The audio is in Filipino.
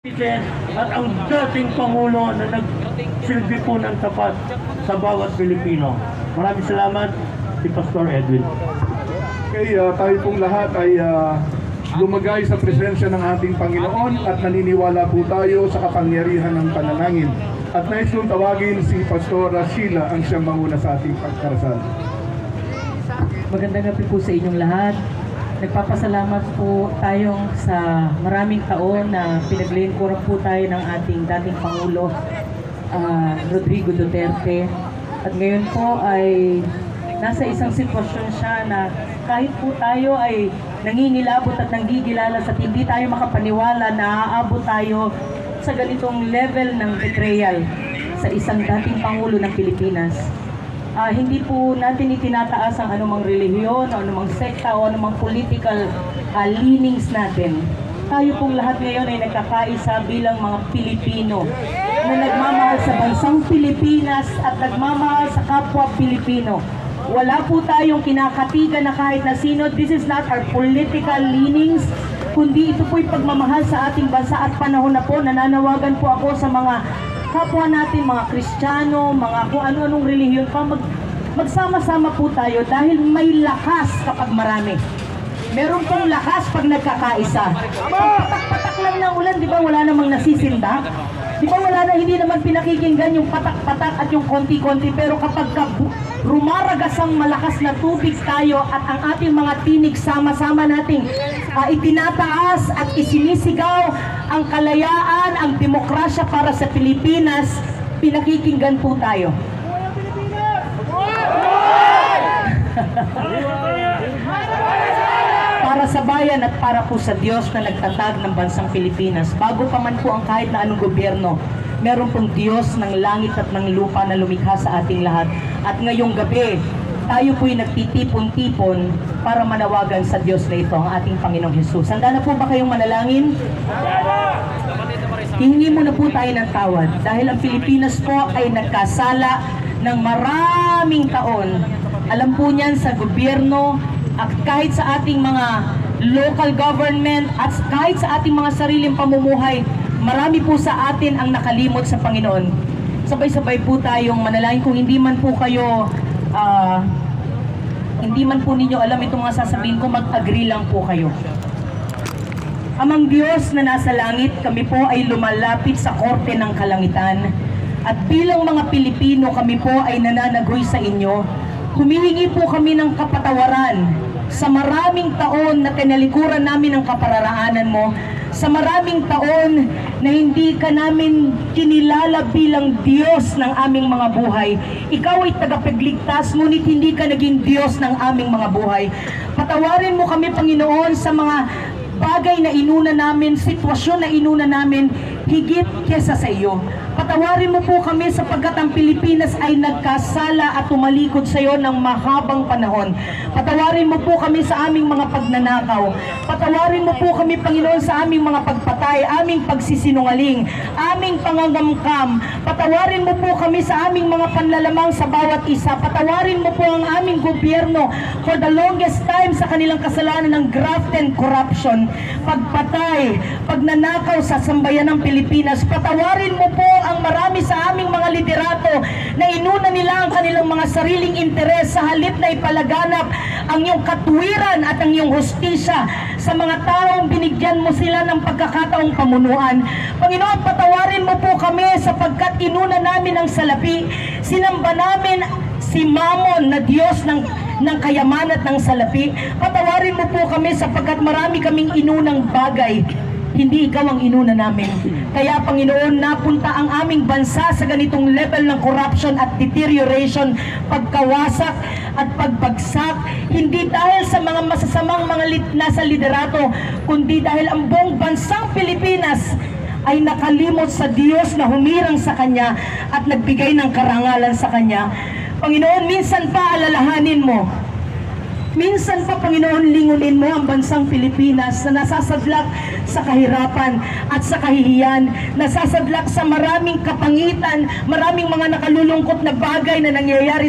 At ang dating Pangulo na nagsilbi po ng tapat sa bawat Pilipino. Maraming salamat, si Pastor Edwin. Okay, tayo pong lahat ay lumagay sa presensya ng ating Panginoon at naniniwala po tayo sa kapangyarihan ng panalangin. At nais kong tawagin si Pastor Sheila ang siyang manguna sa ating pagkarasal. Magandang gabi po sa inyong lahat. Nagpapasalamat po tayong sa maraming taon na pinaglingkuran po tayo ng ating dating Pangulo Rodrigo Duterte. At ngayon po ay nasa isang sitwasyon siya na kahit po tayo ay nangingilabot at nanggigilala sa hindi tayo makapaniwala na aabot tayo sa ganitong level ng betrayal sa isang dating Pangulo ng Pilipinas. Hindi po natin itinataas ang anumang relihiyon o anumang sekta o anumang political leanings natin. Tayo pong lahat ngayon ay nagkakaisa bilang mga Pilipino na nagmamahal sa bansang Pilipinas at nagmamahal sa kapwa Pilipino. Wala po tayong kinakatigan na kahit na sino. This is not our political leanings, kundi ito po'y pagmamahal sa ating bansa at panahon na po. Nananawagan po ako sa mga kapwa natin, mga Kristiyano, mga kung ano-anong relihiyon pa, magsama-sama po tayo dahil may lakas kapag marami. Meron pong lakas pag nagkakaisa. Patak-patak lang ng ulan, di ba wala namang nasisinda? Di ba wala na, hindi naman pinakikinggan yung patak-patak at yung konti-konti, pero kapag rumaragas ang malakas na tubig tayo at ang ating mga tinig sama-sama nating itinataas at isinisigaw ang kalayaan, ang demokrasya para sa Pilipinas, pinakikinggan po tayo. Para sa bayan at para po sa Diyos na nagtatag ng bansang Pilipinas. Bago pa man po ang kahit na anong gobyerno, meron pong Diyos ng langit at ng lupa na lumikha sa ating lahat. At ngayong gabi, tayo po'y nagtitipon-tipon para manawagan sa Diyos na ito, ang ating Panginoong Hesus. Handa na po ba kayong manalangin? Hingi muna po tayo ng tawad dahil ang Pilipinas po ay nagkasala ng maraming taon. Alam po niyan sa gobyerno at kahit sa ating mga local government at kahit sa ating mga sariling pamumuhay, marami po sa atin ang nakalimot sa Panginoon. Sabay-sabay po tayong manalangin. Kung hindi man po kayo, hindi man po ninyo alam itong mga sasabihin ko, mag-agree lang po kayo. Amang Diyos na nasa langit, kami po ay lumalapit sa korte ng kalangitan. At bilang mga Pilipino, kami po ay nananagoy sa inyo. Humihingi po kami ng kapatawaran sa maraming taon na tinalikuran namin ang kapararaanan mo, sa maraming taon na hindi ka namin kinilala bilang Diyos ng aming mga buhay. Ikaw ay tagapagligtas, ngunit hindi ka naging Diyos ng aming mga buhay. Patawarin mo kami, Panginoon, sa mga bagay na inuna namin, sitwasyon na inuna namin, higit kesa sa iyo. Patawarin mo po kami sapagkat ang Pilipinas ay nagkasala at tumalikod sa iyo ng mahabang panahon. Patawarin mo po kami sa aming mga pagnanakaw. Patawarin mo po kami, Panginoon, sa aming mga pagpatay, aming pagsisinungaling, aming pangangamkam. Patawarin mo po kami sa aming mga panlalamang sa bawat isa. Patawarin mo po ang aming gobyerno for the longest time sa kanilang kasalanan ng graft and corruption, pagpatay, pagnanakaw sa sambayan ng Pilipinas. Patawarin mo po ang marami sa aming mga liderato na inuna nila ang kanilang mga sariling interes sa halip na ipalaganap ang iyong katuwiran at ang iyong hustisya sa mga taong binigyan mo sila ng pagkakataong pamunuan. Panginoon, patawarin mo po kami sapagkat inuna namin ang salapi. Sinamba namin si Mammon na Diyos ng kayamanan at ng salapi. Patawarin mo po kami sapagkat marami kaming inunang bagay. Hindi ikaw ang inuna namin. Kaya, Panginoon, napunta ang aming bansa sa ganitong level ng corruption at deterioration, pagkawasak at pagbagsak. Hindi dahil sa mga masasamang mga nasa liderato, kundi dahil ang buong bansang Pilipinas ay nakalimot sa Diyos na humirang sa Kanya at nagbigay ng karangalan sa Kanya. Panginoon, minsan pa alalahanin mo. Minsan pa, Panginoon, lingunin mo ang bansang Pilipinas na nasasadlak sa kahirapan at sa kahihiyan, nasasadlak sa maraming kapangitan, maraming mga nakalulungkot na bagay na nangyayari